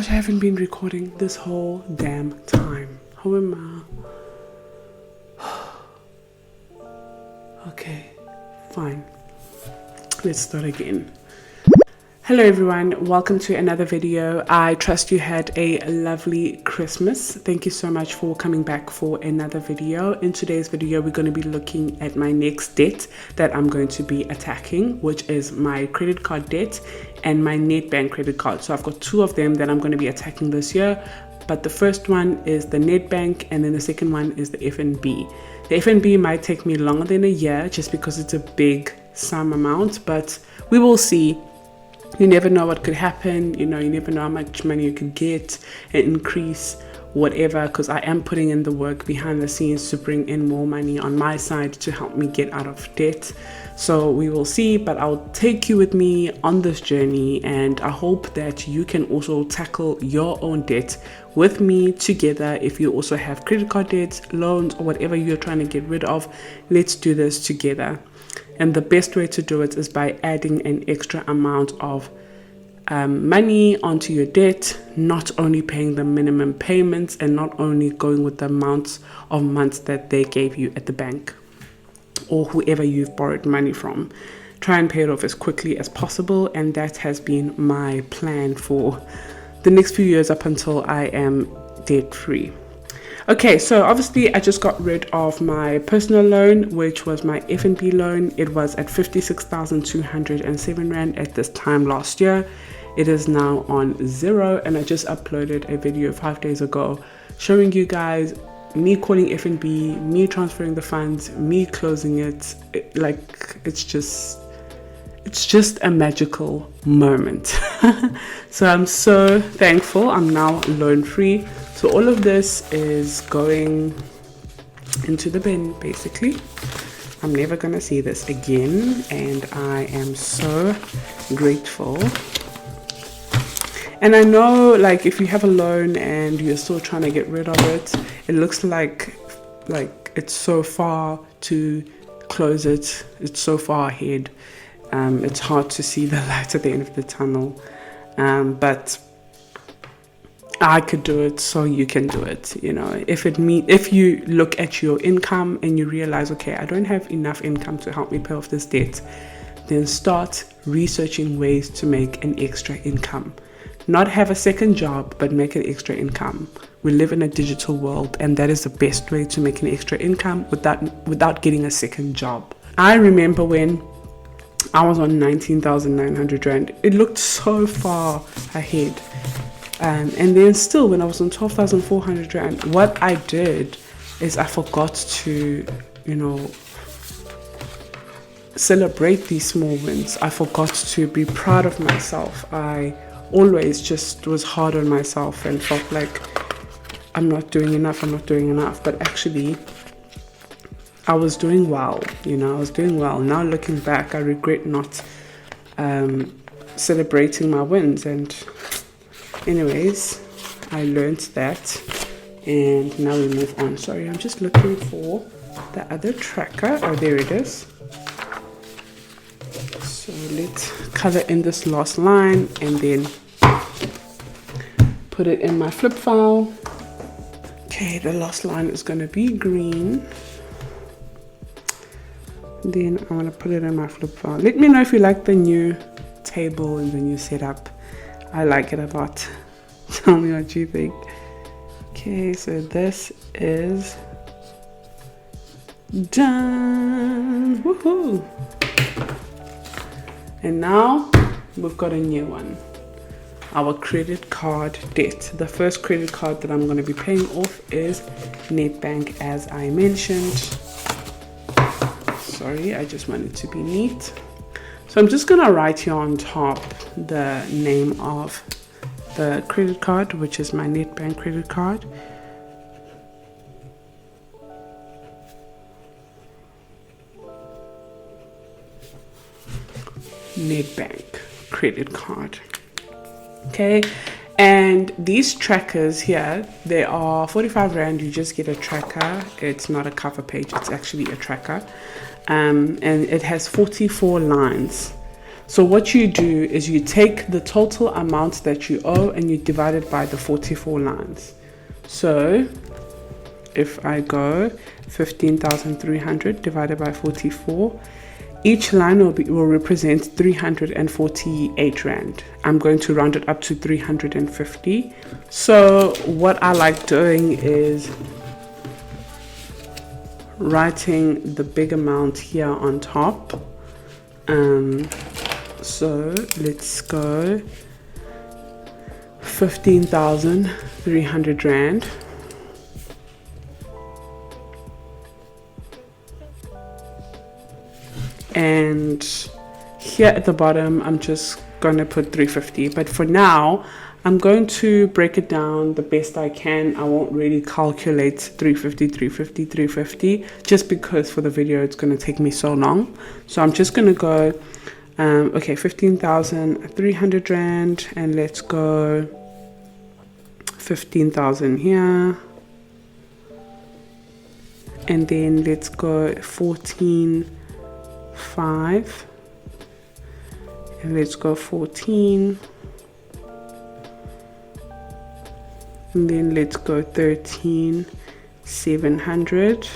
gosh, I haven't been recording this whole damn time. How am I? Okay, fine. Let's start again. Hello everyone, welcome to another video. I trust you had a lovely Christmas. Thank you so much for coming back for another video. In today's video, we're going to be looking at my next debt that I'm going to be attacking, which is my credit card debt and my Netbank credit card. So I've got two of them that I'm going to be attacking this year. But the first one is the Netbank and then the second one is the FNB. The FNB might take me longer than a year just because it's a big sum amount, but we will see. You never know what could happen, you never know how much money you could get, an increase, whatever, because I am putting in the work behind the scenes to bring in more money on my side to help me get out of debt. So we will see, but I'll take you with me on this journey, and I hope that you can also tackle your own debt with me together. If you also have credit card debts, loans, or whatever you're trying to get rid of, let's do this together. And the best way to do it is by adding an extra amount of money onto your debt, not only paying the minimum payments and not only going with the amounts of months that they gave you at the bank or whoever you've borrowed money from. Try and pay it off as quickly as possible, and that has been my plan for the next few years up until I am debt free. Okay, so obviously I just got rid of my personal loan, which was my FNB loan. It was at 56,207 Rand at this time last year. It is now on 0, and I just uploaded a video 5 days ago showing you guys me calling FNB, me transferring the funds, me closing it. It's just a magical moment. So I'm so thankful I'm now loan free. So all of this is going into the bin, basically. I'm never gonna see this again, and I am so grateful. And I know, like, if you have a loan and you're still trying to get rid of it, it looks like it's so far to close it. It's so far ahead. It's hard to see the light at the end of the tunnel, but I could do it, so you can do it. If you look at your income and you realize, okay, I don't have enough income to help me pay off this debt, then start researching ways to make an extra income. Not have a second job, but make an extra income. We live in a digital world, and that is the best way to make an extra income without getting a second job. I remember when I was on 19,900 Rand. It looked so far ahead. And then still, when I was on 12,400 Rand, what I did is I forgot to, celebrate these small wins. I forgot to be proud of myself. I always just was hard on myself and felt like I'm not doing enough. But actually, I was doing well, Now looking back, I regret not celebrating my wins. And anyways, I learned that, and now we move on. Sorry, I'm just looking for the other tracker. Oh, there it is. So let's color in this last line and then put it in my flip file. Okay, the last line is going to be green. Then I'm going to put it in my flip file. Let me know if you like the new table and the new setup. I like it a lot. Tell me what you think. Okay, so this is done. Woohoo! And now we've got a new one. Our credit card debt. The first credit card that I'm going to be paying off is Netbank, as I mentioned. Sorry, I just wanted to be neat. So I'm just gonna write here on top the name of the credit card, which is my Netbank credit card. Netbank credit card. Okay, and these trackers here, they are 45 Rand. You just get a tracker. It's not a cover page, it's actually a tracker. And it has 44 lines. So what you do is you take the total amount that you owe and you divide it by the 44 lines. So if I go 15,300 divided by 44, each line will represent 348 Rand. I'm going to round it up to 350. So what I like doing is writing the big amount here on top. So let's go 15,300 Rand. And here at the bottom, I'm just gonna put 350. But for now, I'm going to break it down the best I can. I won't really calculate 350, 350, 350, just because for the video, it's gonna take me so long. So I'm just gonna go, okay, 15,300 Rand, and let's go 15,000 here. And then let's go 14,500, and let's go 14, and then let's go 13,700,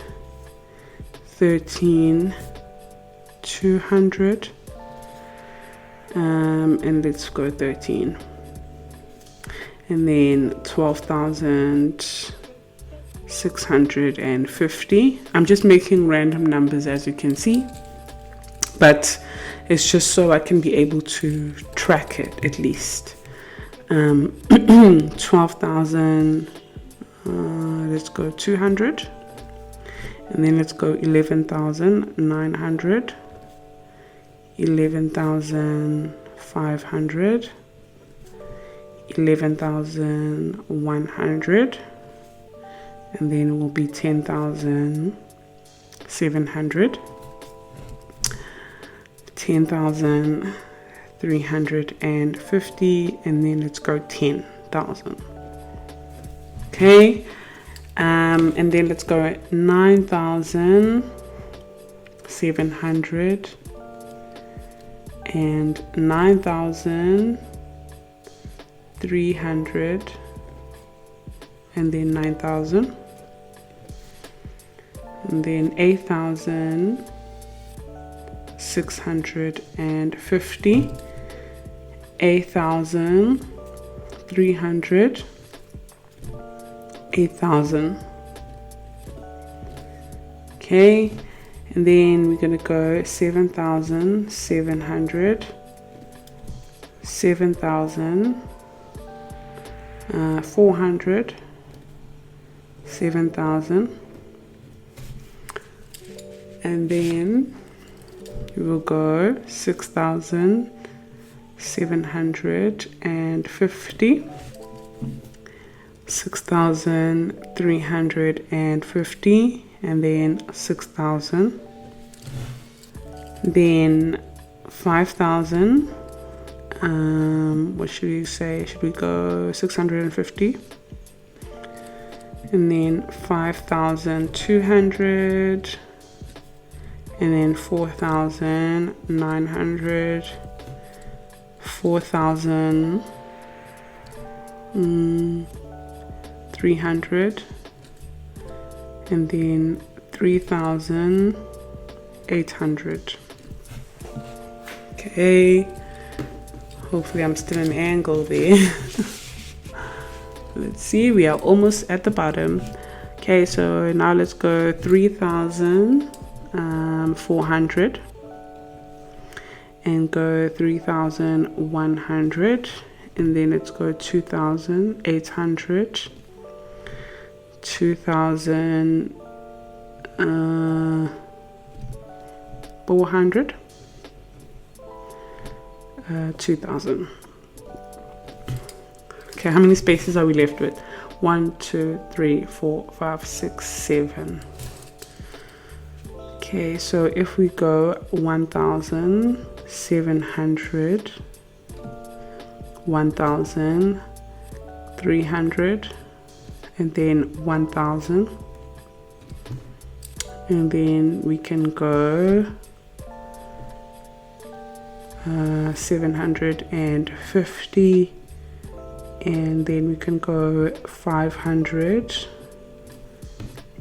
13,200, and let's go 13, and then 12,650. I'm just making random numbers, as you can see, but it's just so I can be able to track it at least. 12,000, let's go 200, and then let's go 11,900, 11,500, 11,100, and then it will be 10,700, 10,350, and then let's go 10,000. Okay, and then let's go 9,700 and 9,300, and then 9,000, and then 8,650, 8,300, 8,000. Okay, and then we're gonna go 7,700, 7,400, 7,000, and then we will go 6,750, 6,350, and then 6,000, then 5,000. What should we say? Should we go 650? And then 5,200, and then 4,900, 4,300, and then 3,800. Okay, hopefully I'm still an angle there. Let's see, we are almost at the bottom. Okay, so now let's go 3,400 and go 3,100, and then let's go 2,800, 2,400, 2,000. Okay, how many spaces are we left with? 1, 2, 3, 4, 5, 6, 7. Okay, so if we go 1,700, 1,300, and then 1,000, and then we can go 750, and then we can go 500,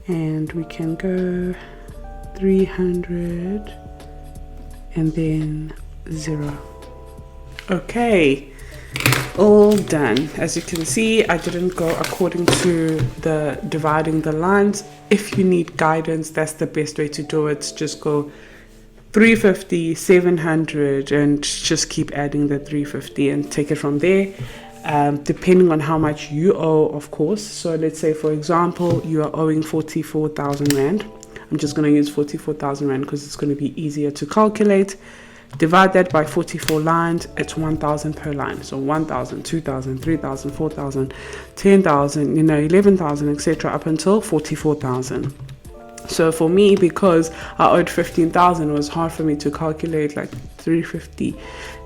and we can go 300, and then 0. Okay, all done. As you can see, I didn't go according to the dividing the lines. If you need guidance, that's the best way to do it. Just go 350, 700, and just keep adding the 350 and take it from there, depending on how much you owe, of course. So let's say, for example, you are owing 44,000 Rand. I'm just going to use 44,000 Rand because it's going to be easier to calculate. Divide that by 44 lines, it's 1,000 per line. So 1,000, 2,000, 3,000, 4,000, 10,000, 11,000, etc. up until 44,000. So for me, because I owed 15,000, it was hard for me to calculate like 350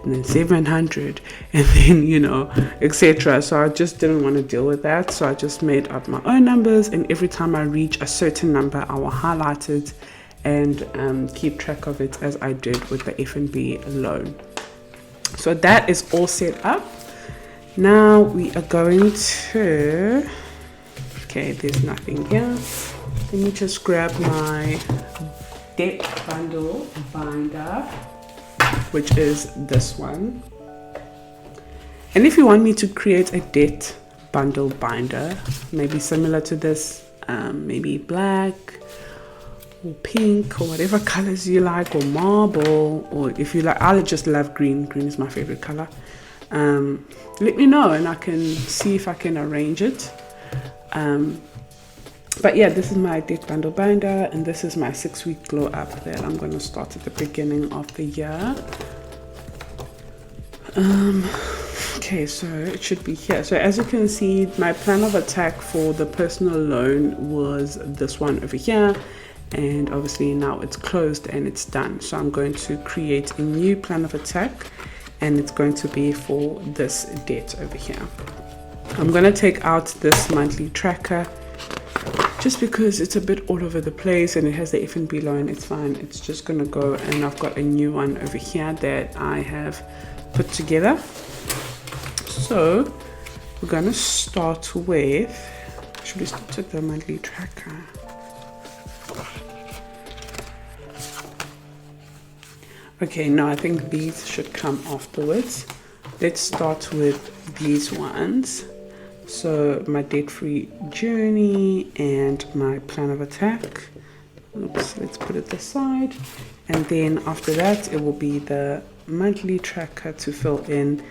and then 700 and then, etc. So I just didn't want to deal with that. So I just made up my own numbers, and every time I reach a certain number, I will highlight it and keep track of it as I did with the F&B loan. So that is all set up. Now we are going to, okay, there's nothing here. Let me just grab my debt bundle binder, which is this one. And if you want me to create a debt bundle binder, maybe similar to this, maybe black or pink or whatever colors you like, or marble, or if you like, I just love green. Green is my favorite color. Let me know and I can see if I can arrange it. But yeah, this is my debt bundle binder, and this is my 6-week glow up that I'm going to start at the beginning of the year. Okay, so it should be here. So as you can see, my plan of attack for the personal loan was this one over here, and obviously now it's closed and it's done. So I'm going to create a new plan of attack, and it's going to be for this debt over here. I'm going to take out this monthly tracker just because it's a bit all over the place, and it has the F&B loan. It's fine, it's just gonna go. And I've got a new one over here that I have put together. So we're gonna start with, should we start with the monthly tracker? Okay, no, I think these should come afterwards. Let's start with these ones. So my debt-free journey and my plan of attack. Oops, let's put it aside. And then after that, it will be the monthly tracker to fill in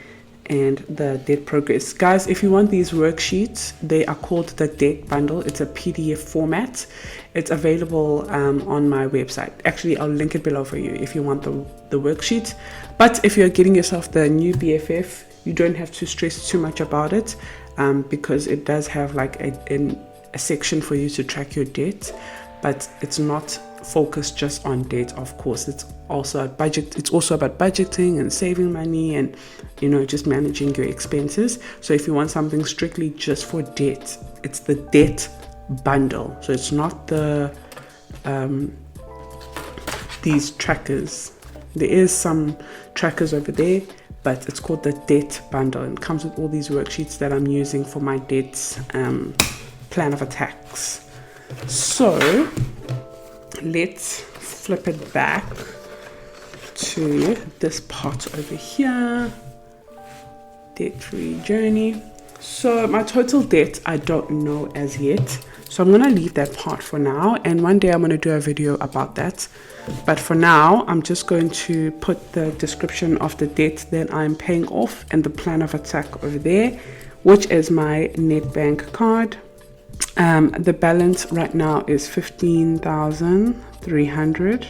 and the debt progress. Guys, if you want these worksheets, they are called the debt bundle. It's a PDF format. It's available on my website. Actually, I'll link it below for you if you want the worksheet. But if you're getting yourself the new BFF, you don't have to stress too much about it. Because it does have like a section for you to track your debt, but it's not focused just on debt. Of course, it's also about budgeting and saving money, and just managing your expenses. So if you want something strictly just for debt, it's the debt bundle. So it's not the these trackers. There is some trackers over there, but it's called the debt bundle, and it comes with all these worksheets that I'm using for my debts plan of attacks. So let's flip it back to this part over here, debt-free journey. So my total debt, I don't know as yet. So I'm gonna leave that part for now, and one day I'm gonna do a video about that. But for now, I'm just going to put the description of the debt that I'm paying off and the plan of attack over there, which is my Netbank card. The balance right now is 15,300.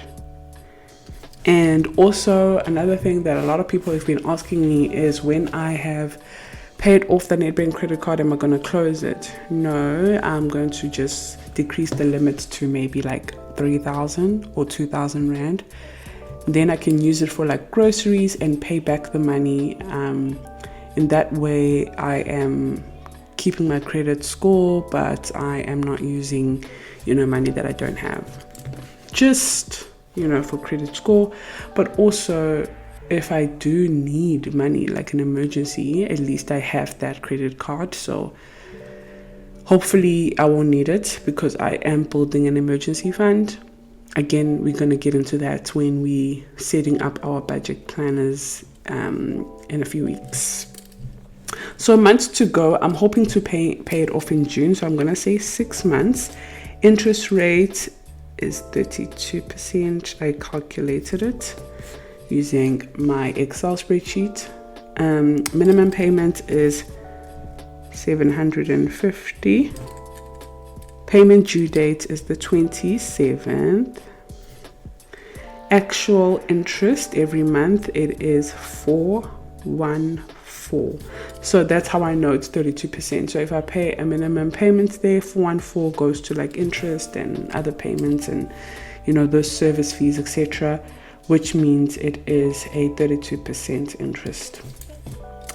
And also another thing that a lot of people have been asking me is, when I have paid off the Nedbank credit card, am I going to close it? No, I'm going to just decrease the limit to maybe like 3,000 or 2,000 Rand. Then I can use it for like groceries and pay back the money. In that way, I am keeping my credit score, but I am not using, money that I don't have. Just, for credit score, but also if I do need money, like an emergency, at least I have that credit card. So hopefully I won't need it because I am building an emergency fund. Again, we're going to get into that when we setting up our budget planners in a few weeks. So months to go. I'm hoping to pay it off in June. So I'm going to say 6 months. Interest rate is 32%. I calculated it using my Excel spreadsheet. Minimum payment is 750. Payment due date is the 27th. Actual interest every month, it is 414. So that's how I know it's 32%. So if I pay a minimum payment there, 414 goes to like interest and other payments and those service fees, etc., which means it is a 32% interest.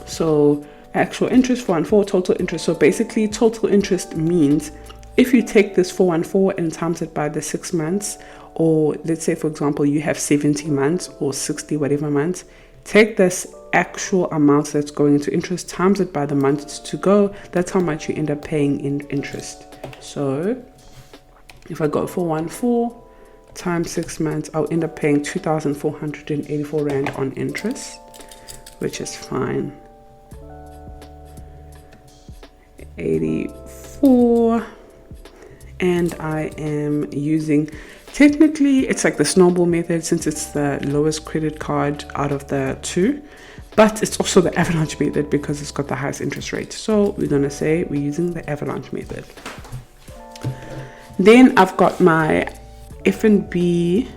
So actual interest 414, total interest. So basically total interest means if you take this 414 and times it by the 6 months, or let's say for example you have 70 months or 60 whatever months, take this actual amount that's going into interest, times it by the months to go. That's how much you end up paying in interest. So if I go 414 times 6 months, I'll end up paying 2,484 Rand on interest, which is fine. 84. And I am using, technically it's like the snowball method since it's the lowest credit card out of the two, but it's also the avalanche method because it's got the highest interest rate. So we're going to say we're using the avalanche method. Then I've got my F&B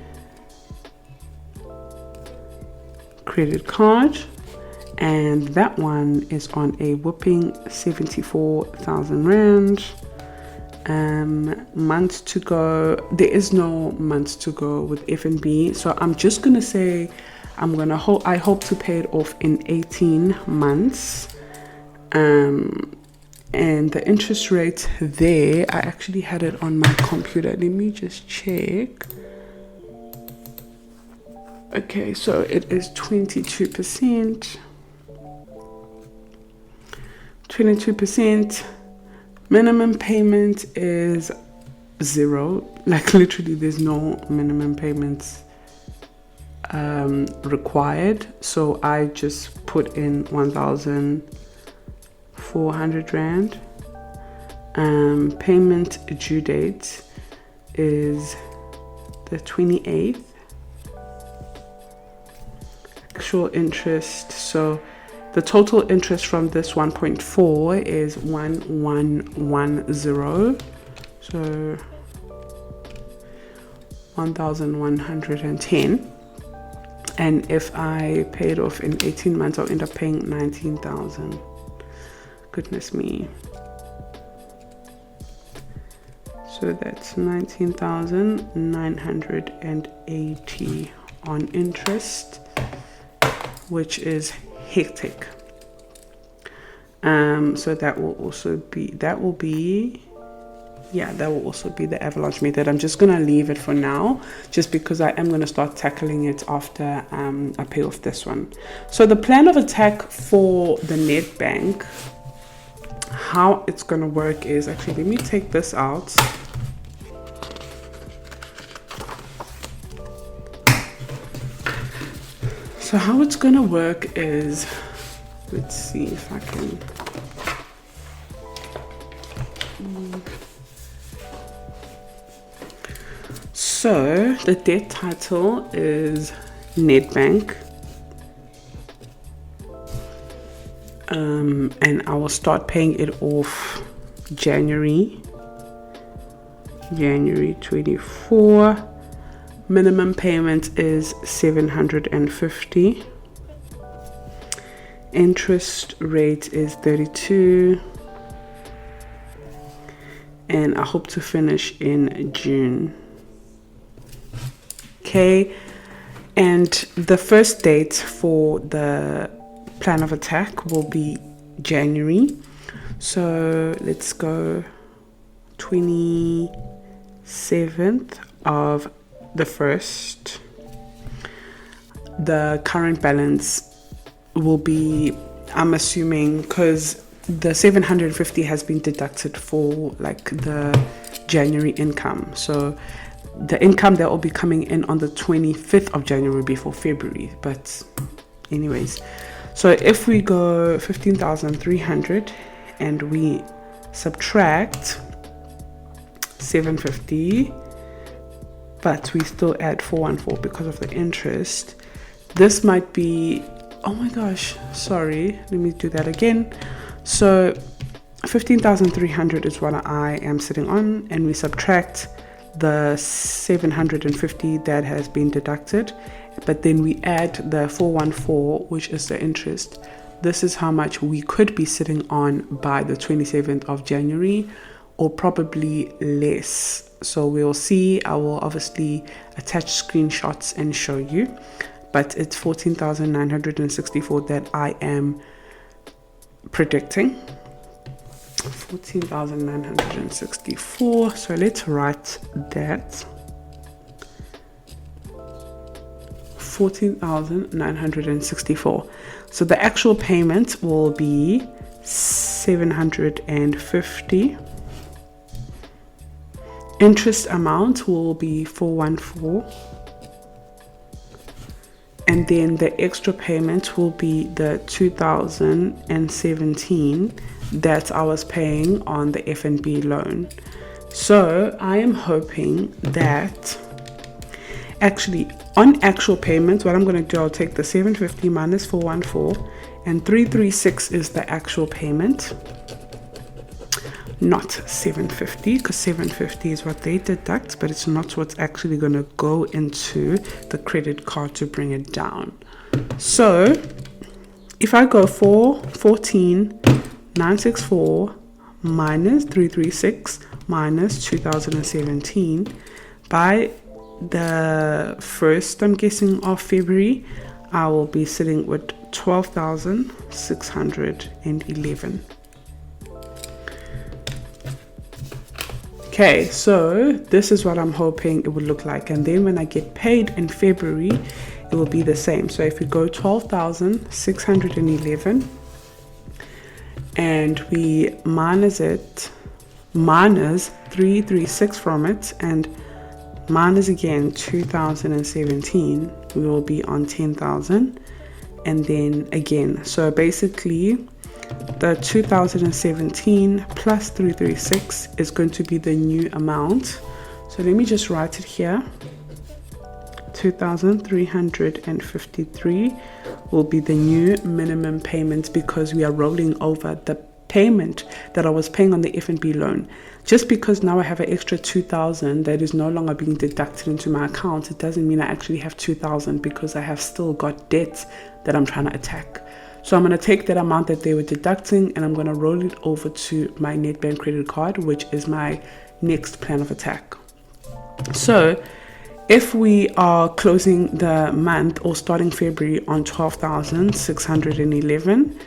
credit card, and that one is on a whopping 74,000 Rand. Months to go. There is no months to go with F&B, so I'm just gonna say I hope to pay it off in 18 months. And the interest rate there, I actually had it on my computer. Let me just check. Okay, so it is 22%. 22%. Minimum payment is 0. Like literally there's no minimum payments required. So I just put in 1,400 Rand. Payment due date is the 28th. Actual interest, so the total interest from this 1.4 is 1110. So 1,110. And if I pay it off in 18 months, I'll end up paying 19,000. Goodness me. So that's 19,980 on interest, which is hectic. So that will also be the avalanche method. I'm just gonna leave it for now, just because I am gonna start tackling it after I pay off this one. So the plan of attack for the Nedbank, how it's gonna work is, actually let me take this out. So how it's gonna work is, let's see if I can. So the debt title is Netbank, and I will start paying it off January 24. Minimum payment is 750. Interest rate is 32. And I hope to finish in June. Okay. And the first date for the plan of attack will be January. So let's go 27th of the 1st. the current balance will be, I'm assuming, because the 750 has been deducted for like the January income. So the income that will be coming in on the 25th of January before February. But anyways, so if we go 15,300 and we subtract 750, but we still add 414 because of the interest, this might be, oh my gosh, sorry, let me do that again. So 15,300 is what I am sitting on, and we subtract the 750 that has been deducted, but then we add the 414, which is the interest. This is how much we could be sitting on by the 27th of January, or probably less. So we'll see. I will obviously attach screenshots and show you, but it's 14,964 that I am predicting. 14,964. So let's write that. 14,964. So the actual payment will be 750. Interest amount will be 414. And then the extra payment will be the 2017 that I was paying on the F&B loan. So I am hoping that actually on actual payments, what I'm going to do, I'll take the 750 minus 414, and 336 is the actual payment, not 750, because 750 is what they deduct, but it's not what's actually going to go into the credit card to bring it down. So if I go for 14,964 minus 336 minus 2017, by the 1st, I'm guessing, of February, I will be sitting with 12,611. Okay, so this is what I'm hoping it would look like, and then when I get paid in February, it will be the same. So if we go 12,611 and we minus 336 from it, and minus again 2017, we will be on 10,000. And then again, so basically the 2017 plus 336 is going to be the new amount. So let me just write it here. 2,353 will be the new minimum payment, because we are rolling over the payment that I was paying on the F&B loan. Just because now I have an extra 2,000 that is no longer being deducted into my account, it doesn't mean I actually have 2,000, because I have still got debt that I'm trying to attack. So I'm going to take that amount that they were deducting and I'm going to roll it over to my Netbank credit card, which is my next plan of attack. So if we are closing the month or starting February on 12,611,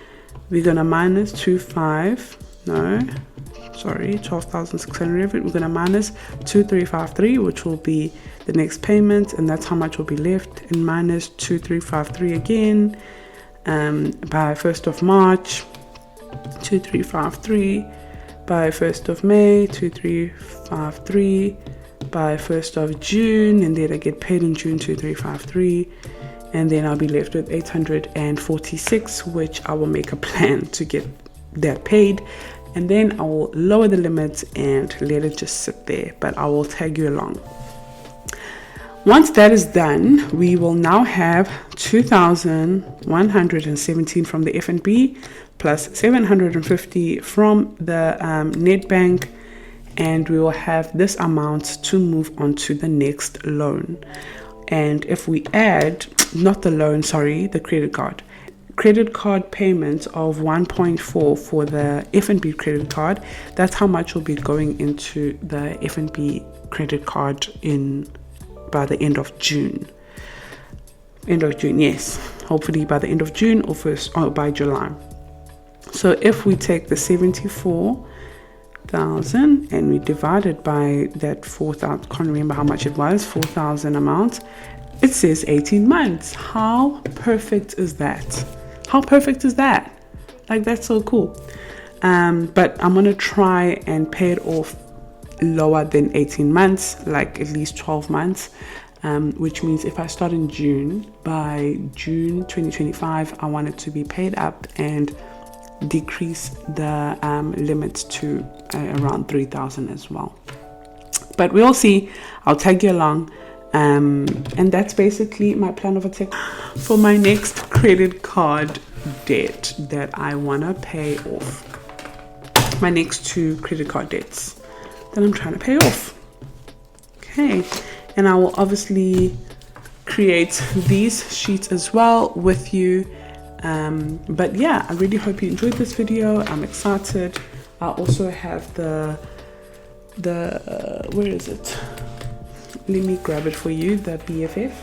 we're going to minus 12,611. We're going to minus 2,353, which will be the next payment, and that's how much will be left, and minus 2,353 again. By 1st of March, 2,353, by 1st of May, 2,353, by 1st of June, and then I get paid in June, 2,353, and then I'll be left with 846, which I will make a plan to get that paid, and then I will lower the limits and let it just sit there, but I will tag you along. Once that is done, we will now have 2,117 from the F&B plus 750 from the Nedbank, and we will have this amount to move on to the next loan. And if we add, not the loan, sorry, the credit card payment of 1.4 for the F&B credit card, that's how much will be going into the F&B credit card by the end of June. Yes. Hopefully by the end of June or by July. So if we take the 74,000 and we divide it by that 4,000, can't remember how much it was, 4,000 amount, it says 18 months. How perfect is that? How perfect is that? Like, that's so cool. But I'm gonna try and pay it off lower than 18 months, like at least 12 months, which means if I start in June, by June 2025, I want it to be paid up and decrease the limits to around 3,000 as well. But we'll see. I'll tag you along. And that's basically my plan of attack for my next credit card debt that I want to pay off. My next 2 credit card debts that I'm trying to pay off. Okay. And I will obviously create these sheets as well with you. But yeah, I really hope you enjoyed this video. I'm excited. I also have the where is it? Let me grab it for you, the BFF.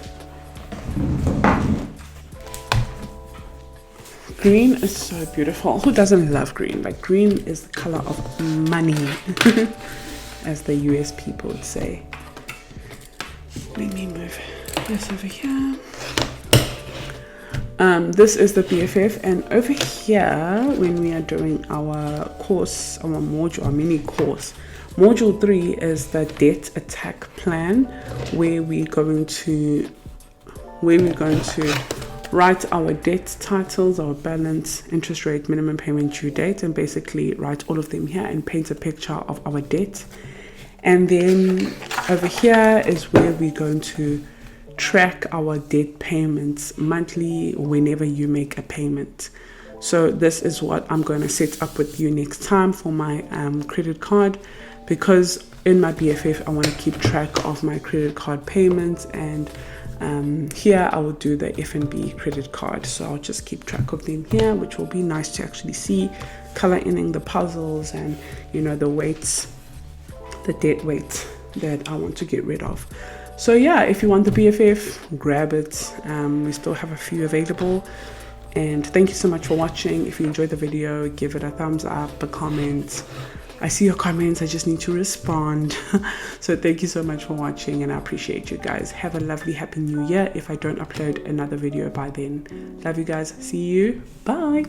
Green is so beautiful. Who doesn't love green? Like, green is the color of money, as the US people would say. Let me move this over here. This is the BFF, and over here, when we are doing our course, our module, our mini course, module 3 is the debt attack plan, where we're going to write our debt titles, our balance, interest rate, minimum payment due date, and basically write all of them here and paint a picture of our debt. And then over here is where we're going to track our debt payments monthly whenever you make a payment. So this is what I'm going to set up with you next time for my credit card, because in my BFF I want to keep track of my credit card payments, and here I will do the F&B credit card, so I'll just keep track of them here, which will be nice to actually see, color in the puzzles and, you know, the weights, the debt weight that I want to get rid of. So yeah, if you want the BFF, grab it. We still have a few available. And thank you so much for watching. If you enjoyed the video, give it a thumbs up, a comment. I see your comments, I just need to respond. So thank you so much for watching, and I appreciate you guys. Have a lovely, happy new year if I don't upload another video by then. Love you guys. See you. Bye.